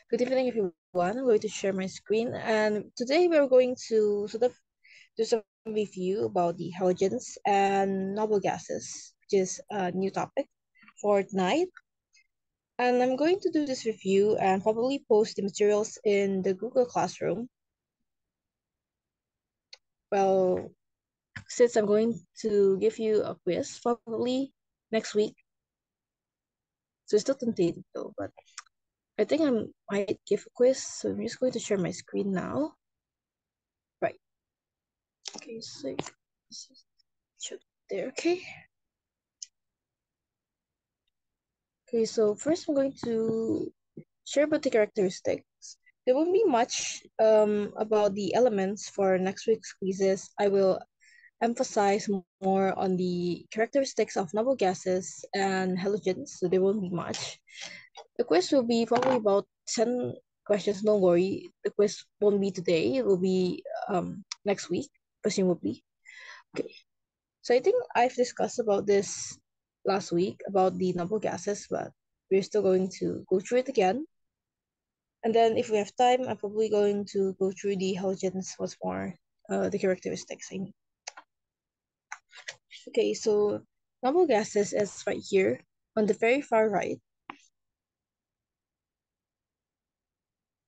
Good evening, everyone. I'm going to share my screen, and today we're going to sort of do some review about the halogens and noble gases, which is a new topic for tonight. And I'm going to do this review and probably post the materials in the Google Classroom. Well, since I'm going to give you a quiz probably next week, so it's still tentative though, but I think I might give a quiz, so I'm just going to share my screen now. Right. Okay, so should there. Okay. Okay, so first I'm going to share about the characteristics. There won't be much about the elements for next week's quizzes. I will emphasize more on the characteristics of noble gases and halogens, so there won't be much. The quiz will be probably about 10 questions. Don't worry, the quiz won't be today. It will be next week, presumably. Okay. So I think I've discussed about this last week about the noble gases, but we're still going to go through it again. And then if we have time, I'm probably going to go through the halogens once more, the characteristics, I mean. Okay, so noble gases is right here on the very far right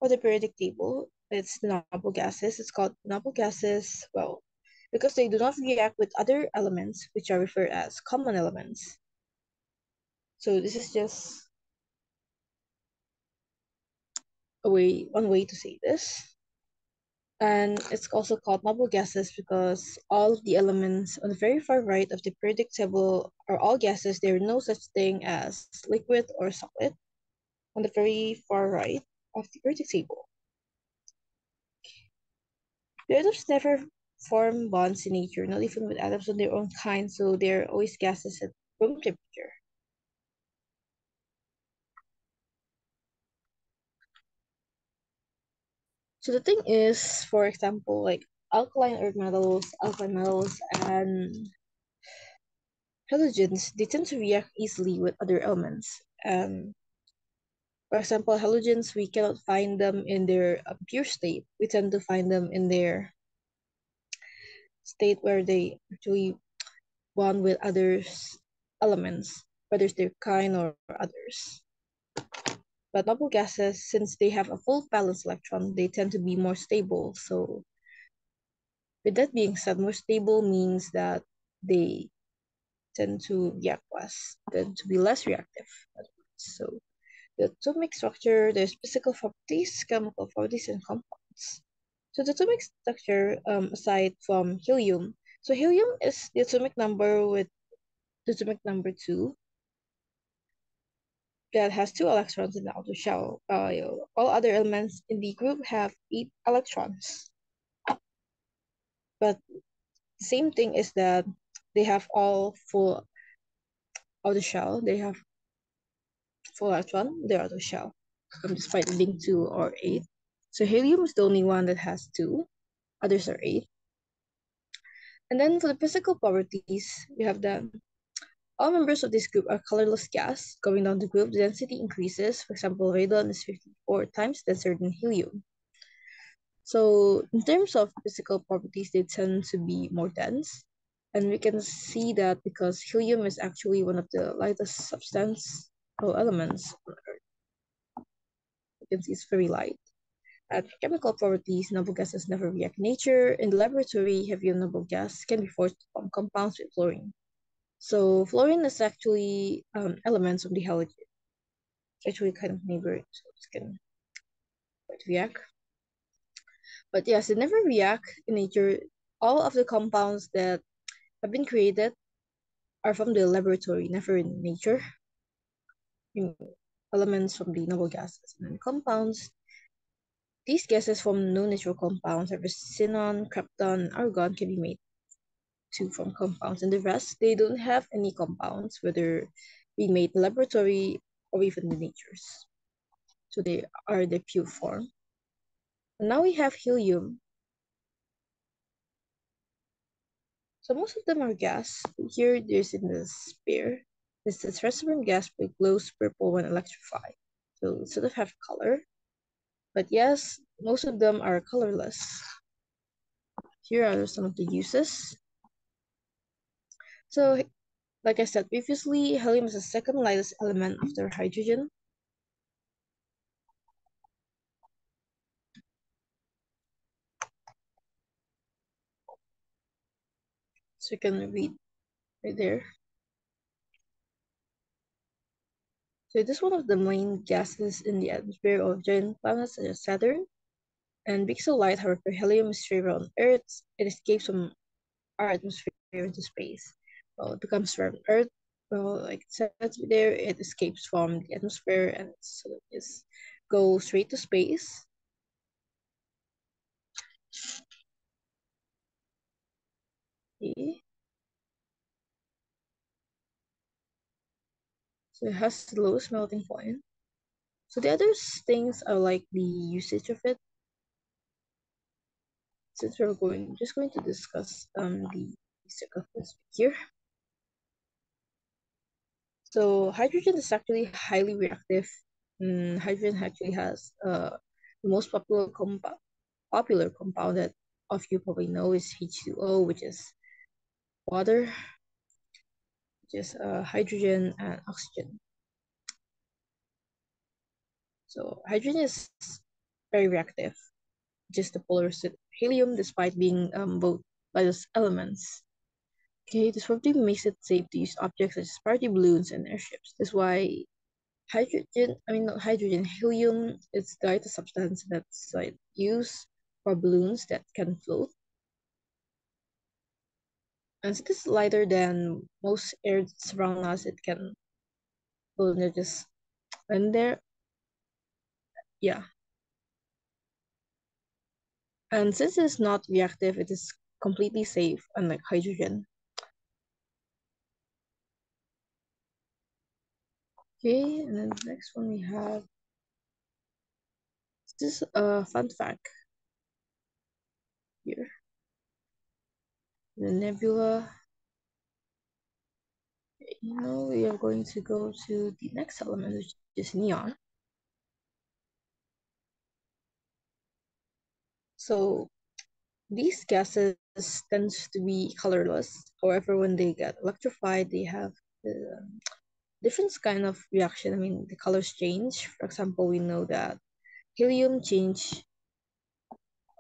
of the periodic table. It's the noble gases. It's called noble gases, well, because they do not react with other elements, which are referred as common elements. So this is just one way to say this. And it's also called noble gases because all of the elements on the very far right of the periodic table are all gases. There is no such thing as liquid or solid on the very far right of the periodic table. The atoms never form bonds in nature, not even with atoms of their own kind, so they're always gases at room temperature. So the thing is, for example, like alkaline earth metals, alkaline metals, and halogens, they tend to react easily with other elements. For example, halogens, we cannot find them in their pure state. We tend to find them in their state where they actually bond with others elements, whether it's their kind or others. But noble gases, since they have a full valence electron, they tend to be more stable. So with that being said, more stable means that they tend to react less, tend to be less reactive. So the atomic structure, there's physical properties, chemical properties, and compounds. So the atomic structure, aside from helium, so helium is the atomic number with the atomic number 2 that has 2 electrons in the outer shell. All other elements in the group have 8 electrons. But the same thing is that they have all full outer shell. They have full electron, the outer shell, despite being 2 or 8. So helium is the only one that has 2. Others are 8. And then for the physical properties, we have that all members of this group are colorless gas. Going down the group, the density increases. For example, radon is 54 times denser than helium. So in terms of physical properties, they tend to be more dense. And we can see that because helium is actually one of the lightest substance or elements on Earth. You can see it's very light. At chemical properties, noble gases never react in nature. In the laboratory, heavy noble gas can be forced to form compounds with fluorine. So fluorine is actually elements of the halogen. It's actually kind of neighboring, so it can react. But yes, it never react in nature. All of the compounds that have been created are from the laboratory, never in nature. Elements from the noble gases and compounds. These gases from no natural compounds, such as xenon, krypton, argon, can be made too from compounds. And the rest, they don't have any compounds, whether being made in laboratory or even in natures. So they are the pure form. And now we have helium. So most of them are gas. Here, there's in the sphere. This is transparent gas but glows purple when electrified. So it sort of have color. But yes, most of them are colorless. Here are some of the uses. So, like I said previously, helium is the second lightest element after hydrogen. So you can read right there. So it is one of the main gases in the atmosphere of giant planets such as Saturn. And because of light, however, helium is free around Earth. It escapes from our atmosphere into space. Well, it becomes from Earth. Well, like it says there, it escapes from the atmosphere and so it just goes straight to space. Okay. So it has the lowest melting point. So the other things are like the usage of it. Since we're just going to discuss the basic of this here. So hydrogen is actually highly reactive. Hydrogen actually has the most popular compound that of you probably know is H2O, which is water, which is hydrogen and oxygen. So hydrogen is very reactive, just the polar opposite of helium, despite being both lightest elements. Okay, this probably makes it safe to use objects such as party balloons and airships. That's why not hydrogen, helium is the lightest substance that's like used for balloons that can float. And since it's lighter than most air that's around us, it can float and just and there, yeah. And since it's not reactive, it is completely safe, unlike hydrogen. Okay, and then the next one we have this is a fun fact here. The nebula. We are going to go to the next element, which is neon. So these gases tends to be colorless. However, when they get electrified, they have different kind of reaction. I mean, the colors change. For example, we know that helium change.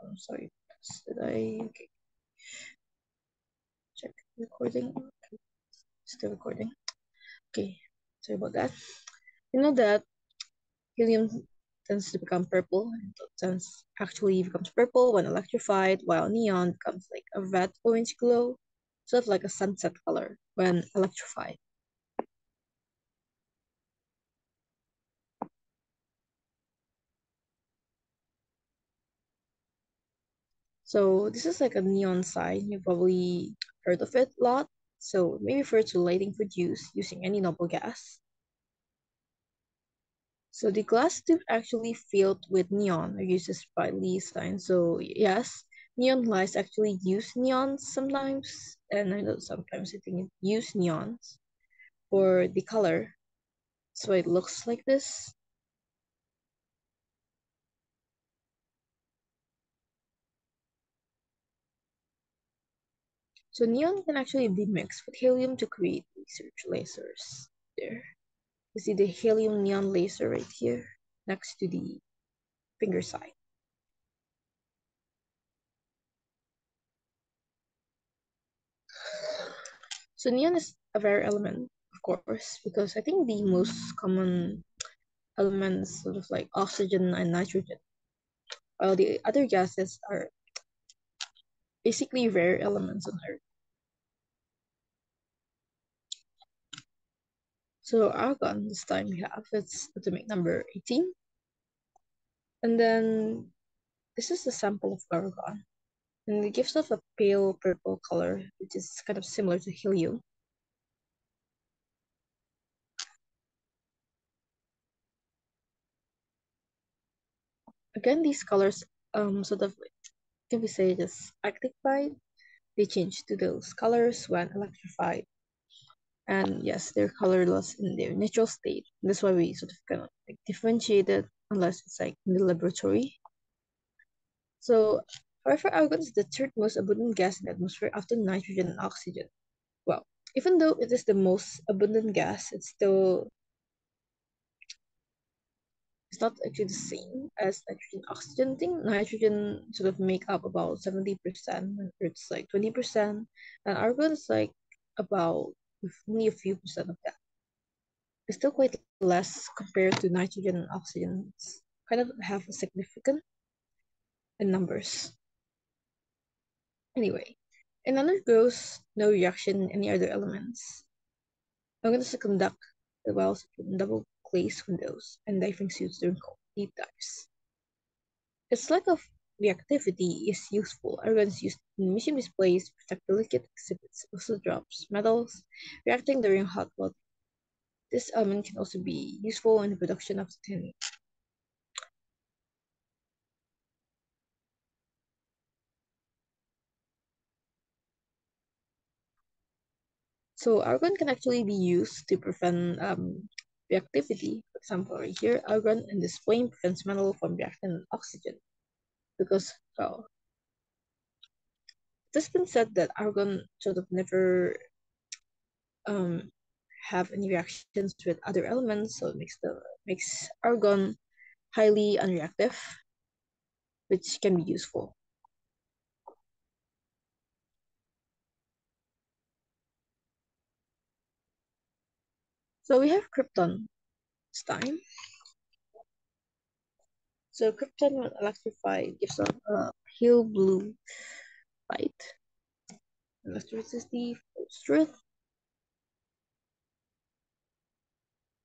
I'm sorry, did I okay, check recording? Still recording. Okay, sorry about that. You know that helium tends to become purple, and tends actually becomes purple when electrified, while neon becomes like a red orange glow, sort of like a sunset color when electrified. So this is like a neon sign. You've probably heard of it a lot. So it may refer to lighting produced using any noble gas. So the glass tube actually filled with neon or uses by Lee sign. So yes, neon lights actually use neons sometimes, and I know sometimes I think it use neons for the color. So it looks like this. So neon can actually be mixed with helium to create research lasers. There. You see the helium neon laser right here next to the finger side. So neon is a rare element, of course, because I think the most common elements sort of like oxygen and nitrogen, while the other gases are basically rare elements on Earth. So argon, this time we have it's atomic number 18. And then this is a sample of argon. And it gives off a pale purple color, which is kind of similar to helium. Again, these colors sort of like, can we say just actified? They change to those colors when electrified. And yes, they're colorless in their natural state. That's why we sort of kind of like differentiate it unless it's like in the laboratory. So, however, argon is the third most abundant gas in the atmosphere after nitrogen and oxygen. Well, even though it is the most abundant gas, it's not actually the same as nitrogen oxygen. I think nitrogen sort of make up about 70%, and Earth's like 20%, and argon is like about only a few percent of that. It's still quite less compared to nitrogen and oxygen. It's kind of have a significant in numbers. Anyway, in undergoes no reaction in any other elements. I'm going to conduct the wells in double glazed windows and diving suits during deep dives. Its lack of reactivity is useful. Organs used in museum displays protect delicate exhibits, also drops, metals, reacting during hot water. This element can also be useful in the production of titanium. So argon can actually be used to prevent reactivity. For example, right here, argon in this flame prevents metal from reacting with oxygen because, well, it has been said that argon sort of never um, have any reactions with other elements, so it makes argon highly unreactive, which can be useful. So we have krypton this time. So krypton, when electrified, gives off a pale blue light. Electricity flows through it.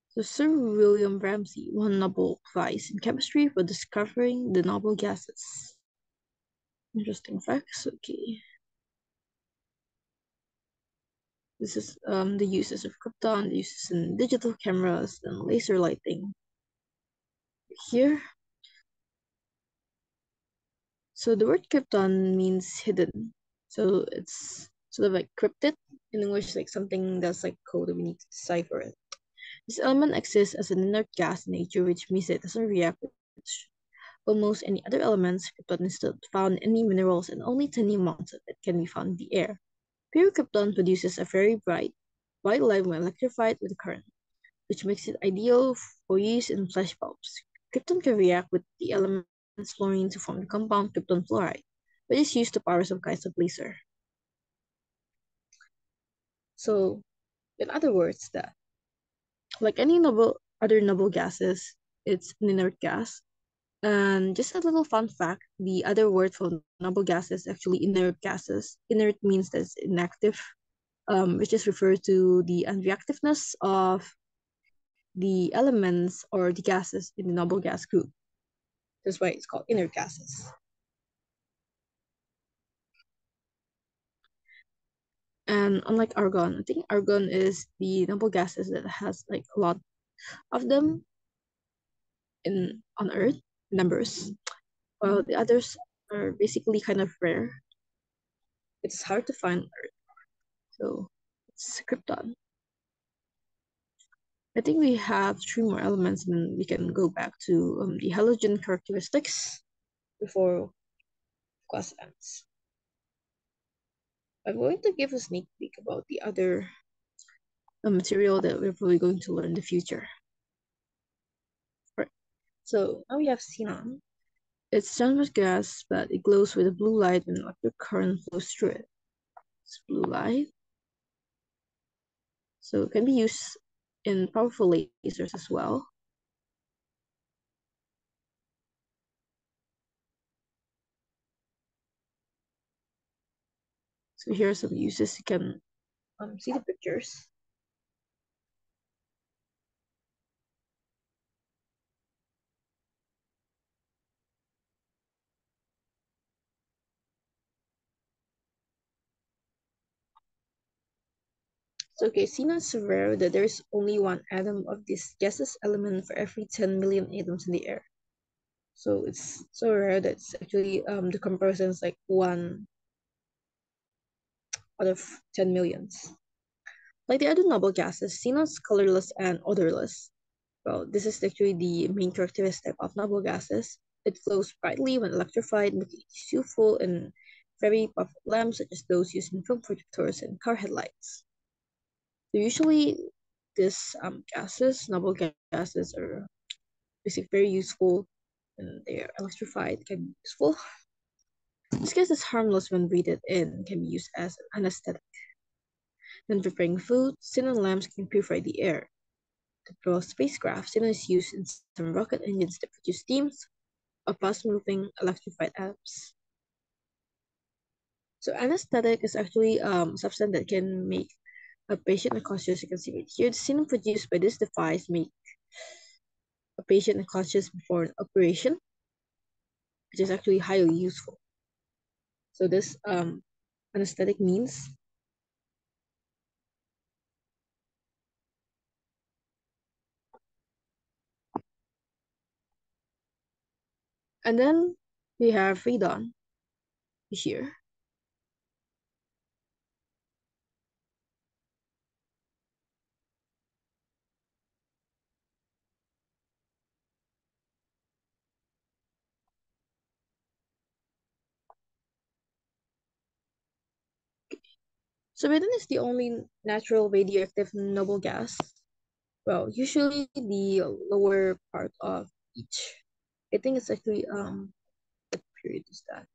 So Sir William Ramsay won Nobel Prize in Chemistry for discovering the noble gases. Interesting facts. Okay. This is the uses of krypton, the uses in digital cameras and laser lighting. Here, so the word krypton means hidden. So it's sort of like cryptid in English, like something that's like code that we need to decipher it. This element exists as an inert gas in nature, which means it doesn't react with almost any other elements. Krypton is not found in any minerals, and only tiny amounts of it can be found in the air. Pure krypton produces a very bright, white light when electrified with current, which makes it ideal for use in flash bulbs. Krypton can react with the elements fluorine to form the compound krypton fluoride, which is used to power some kinds of laser. So, in other words, that like any other noble gases, it's an inert gas. And just a little fun fact, the other word for noble gases is actually inert gases. Inert means that it's inactive, which is referred to the unreactiveness of the elements or the gases in the noble gas group. That's why it's called inert gases. And unlike argon, I think argon is the noble gases that has like a lot of them in on Earth numbers, while the others are basically kind of rare. It's hard to find on Earth, so it's krypton. I think we have three more elements, and we can go back to the halogen characteristics before class ends. I'm going to give a sneak peek about the other material that we're probably going to learn in the future. Right. So now we have xenon. It's generous gas, but it glows with a blue light when electric current flows through it. It's blue light. So it can be used in powerful lasers as well. So here are some uses. You can see the pictures. So okay, xenon is so rare that there is only one atom of this gaseous element for every 10 million atoms in the air. So it's so rare that it's actually the comparison is like 1 out of 10 millions. Like the other noble gases, xenon is colorless and odorless. Well, this is actually the main characteristic of noble gases. It glows brightly when electrified, making it useful in very powerful lamps such as those used in film projectors and car headlights. So usually, these noble gases, are basically very useful when they are electrified, can be useful. This gas is harmless when breathed in, can be used as an anesthetic. When preparing food, xenon lamps can purify the air. To propel spacecraft, xenon is used in some rocket engines that produce steams or fast-moving electrified atoms. So anesthetic is actually a substance that can make a patient unconscious. You can see right here. The xenon produced by this device make a patient unconscious before an operation, which is actually highly useful. So this anesthetic means. And then we have radon here. So radon is the only natural radioactive noble gas. Well, usually the lower part of each. I think it's actually what period is that? I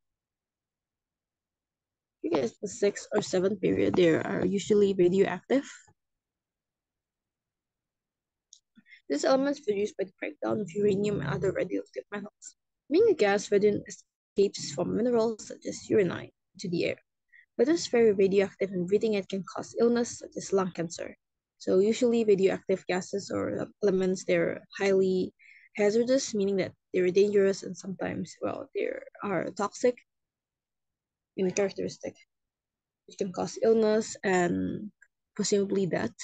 think it's the sixth or seventh period. They are usually radioactive. These elements produced by the breakdown of uranium and other radioactive metals. Being a gas, radon escapes from minerals such as uranite to the air. But it's very radioactive and breathing it can cause illness such as lung cancer. So usually radioactive gases or elements, they're highly hazardous, meaning that they're dangerous and sometimes, well, they are toxic in characteristic, which can cause illness and presumably death.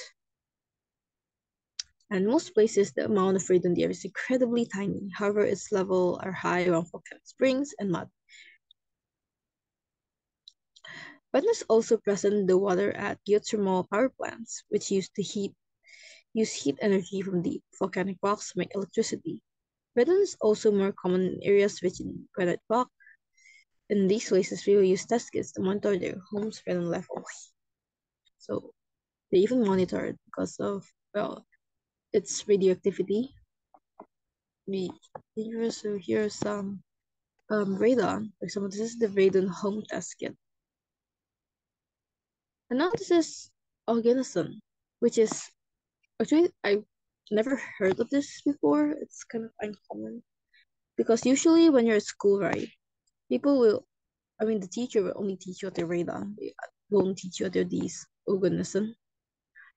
And most places, the amount of radon there is incredibly tiny. However, its level are high around volcanic springs and mud. Radon is also present in the water at geothermal power plants, which use heat energy from the volcanic rocks to make electricity. Radon is also more common in areas rich in granite rock. In these places, people use test kits to monitor their homes' radon levels. So they even monitor it because of, well, its radioactivity. Be dangerous. So here's some radon. For example, this is the radon home test kit. And now this is organism, which is actually I've never heard of this before. It's kind of uncommon because usually when you're at school, right, people will, I mean, the teacher will only teach you what the radon. They won't teach you what are these organism.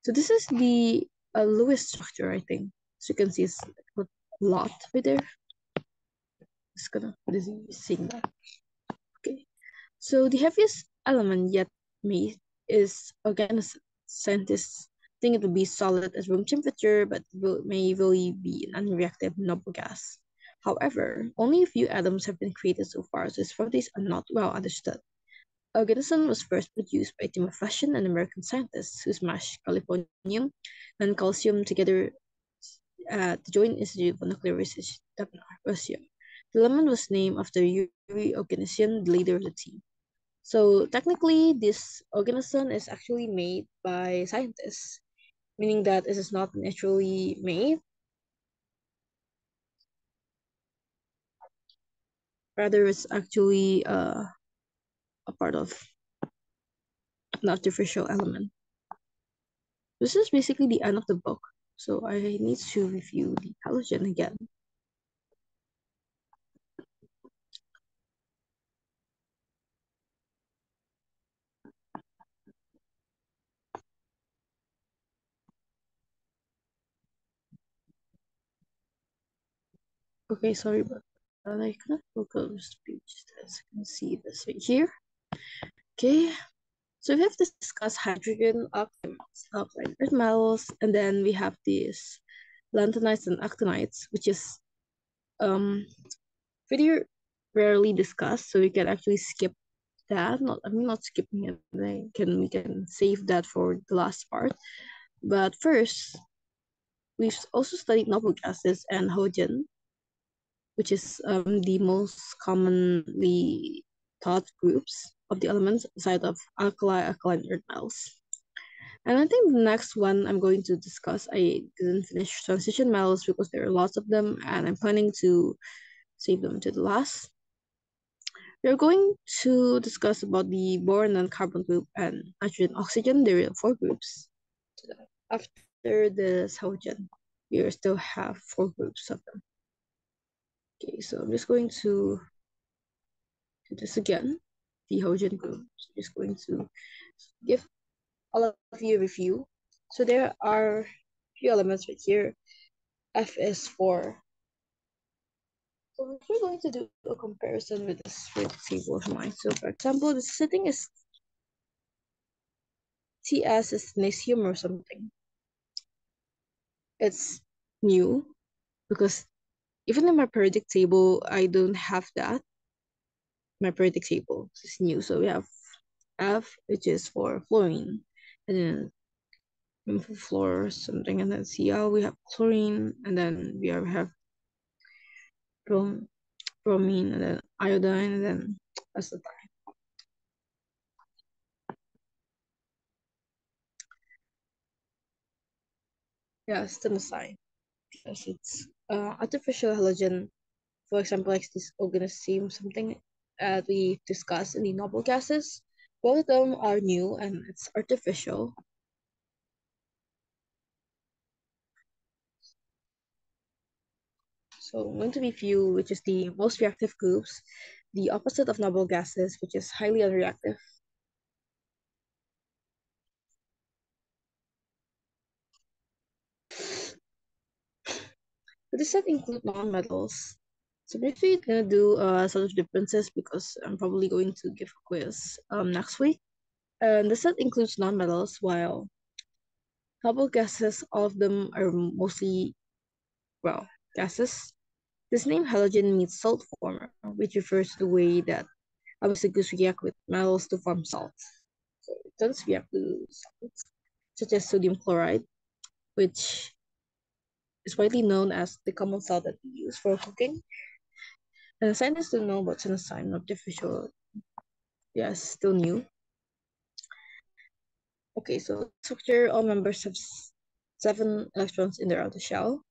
So this is the Lewis structure, I think. So you can see it's a lot right there. Just gonna seeing that. Okay. So the heaviest element yet made is organoside. Scientists think it will be solid at room temperature, but may really be an unreactive noble gas. However, only a few atoms have been created so far, so its properties are not well understood. Organosine was first produced by a team of Russian and American scientists who smashed californium and calcium together at the Joint Institute for Nuclear Research, Russia. The element was named after Yuri Oganessian, the leader of the team. So technically, this organism is actually made by scientists, meaning that it is not naturally made. Rather, it's actually a part of an artificial element. This is basically the end of the book. So I need to review the halogen again. Okay, sorry about that. I cannot focus the page. As you can see this right here. Okay, so we have discussed hydrogen, oxide earth metals, and then we have these lanthanides and actinides, which is pretty rarely discussed. So we can actually skip that. I'm not skipping it. We can save that for the last part. But first, We've also studied noble gases and halogen, which is the most commonly taught groups of the elements aside of alkaline earth metals. And I think the next one I'm going to discuss, I didn't finish transition metals because there are lots of them, and I'm planning to save them to the last. We're going to discuss about the boron and carbon group and nitrogen oxygen. There are four groups. After the halogen, we still have four groups of them. Okay, so I'm just going to do this again. The halogen group. So I'm just going to give all of you a review. So there are a few elements right here. F is for. So we're going to do a comparison with this table of mine. So for example, the setting is TS is Nasium or something. It's new because even in my periodic table, I don't have that. My periodic table is new. So we have F, which is for fluorine, and then for fluor something, and then Cl, we have chlorine, and then we have bromine, and then iodine, and then acetylene. Yeah, tennessine. Because it's artificial halogen, for example, like this organism, something we discussed in the noble gases. Both of them are new and it's artificial. So I'm going to review which is the most reactive groups, the opposite of noble gases, which is highly unreactive. So this set include non-metals. So briefly, I'm gonna do sort of differences because I'm probably going to give a quiz next week. And the set includes non-metals, while noble gases, all of them are mostly, well, gases. This name halogen means salt former, which refers to the way that obstacles react with metals to form salts. So it tends to react to salts, such as sodium chloride, which is widely known as the common salt that we use for cooking. And scientists don't know about tennessine, artificial, yes, still new. Okay, so structure, all members have 7 electrons in their outer shell.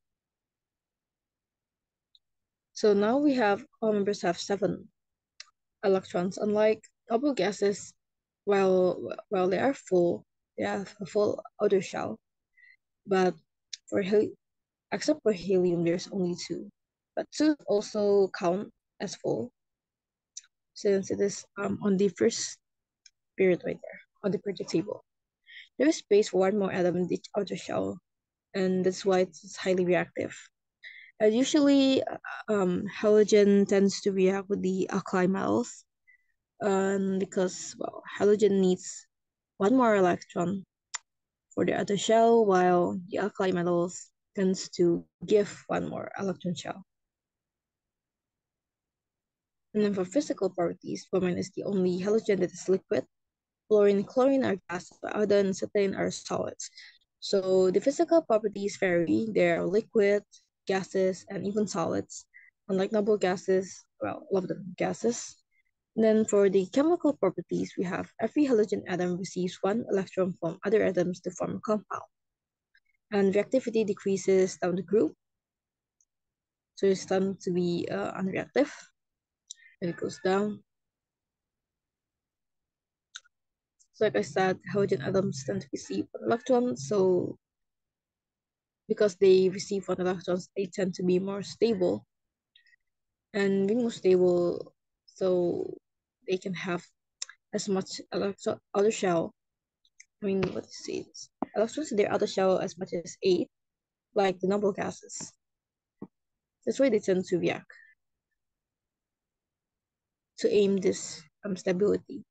So now we have all members have 7 electrons, unlike noble gases, while they are full, they have a full outer shell. But for except for helium, there's only 2. But 2 also count as full since it is on the first period right there on the periodic table. There is space for one more atom in each outer shell, and that's why it's highly reactive. And usually, halogen tends to react with the alkali metals, because well, halogen needs one more electron for the outer shell, while the alkali metals tends to give one more electron shell. And then for physical properties, bromine is the only halogen that is liquid. Fluorine and chlorine are gases, but iodine and acetylene are solids. So the physical properties vary. There are liquid, gases, and even solids. Unlike noble gases, well, all of them gases. And then for the chemical properties, we have every halogen atom receives 1 electron from other atoms to form a compound. And reactivity decreases down the group. So it's tend to be unreactive. And it goes down. So like I said, halogen atoms tend to receive 1 electron. So because they receive 1 electron, they tend to be more stable. And being more stable, so they can have as much outer shell. I mean, what is it? Electrons in their outer shell as much as 8, like the noble gases. That's why they tend to react to aim this stability.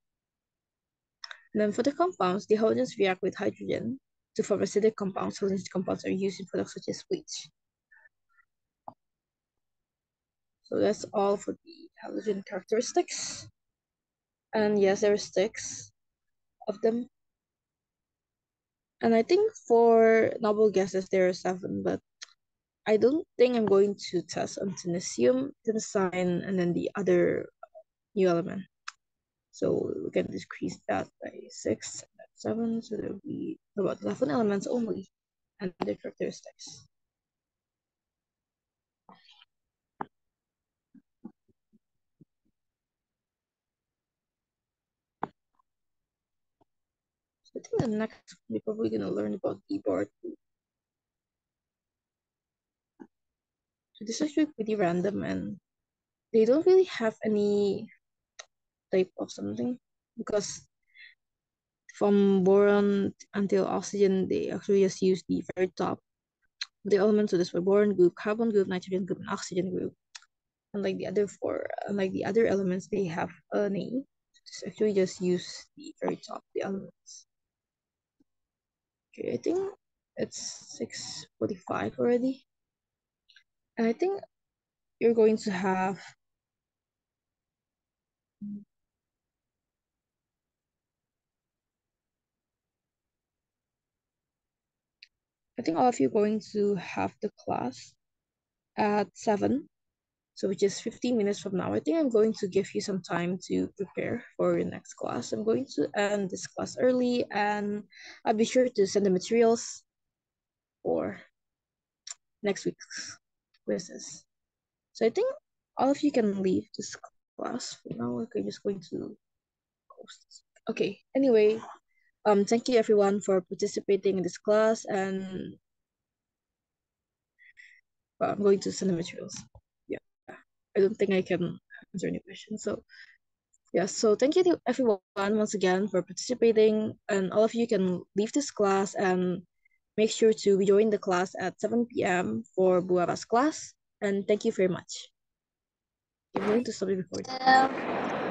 And then for the compounds, the halogens react with hydrogen to form acidic compounds. Halogen compounds are used in products such as bleach. So that's all for the halogen characteristics. And yes, there are 6 of them. And I think for noble guesses there are 7, but I don't think I'm going to test on Tenesium, Tensine, and then the other new element. So we can decrease that by 6, 7, so there'll be about 11 elements only and their characteristics. So I think the next we're probably gonna learn about the board. So this is actually pretty random and they don't really have any type of something because from boron until oxygen they actually just use the very top of the elements. So this were boron group, carbon group, nitrogen group, and oxygen group. Unlike the other elements, they have a name. Just actually just use the very top of the elements. Okay, I think it's 6:45 already. And I think you're going to have I think all of you are going to have the class at 7. So which is 15 minutes from now. I think I'm going to give you some time to prepare for your next class. I'm going to end this class early and I'll be sure to send the materials for next week's quizzes. So I think all of you can leave this class for now. Okay, just going to post. Okay, anyway, thank you everyone for participating in this class and I'm going to send the materials. Yeah, I don't think I can answer any questions. So yeah, so thank you to everyone once again for participating and all of you can leave this class and make sure to join the class at 7 p.m. for Buara's class and thank you very much. I'm going to stop it recording.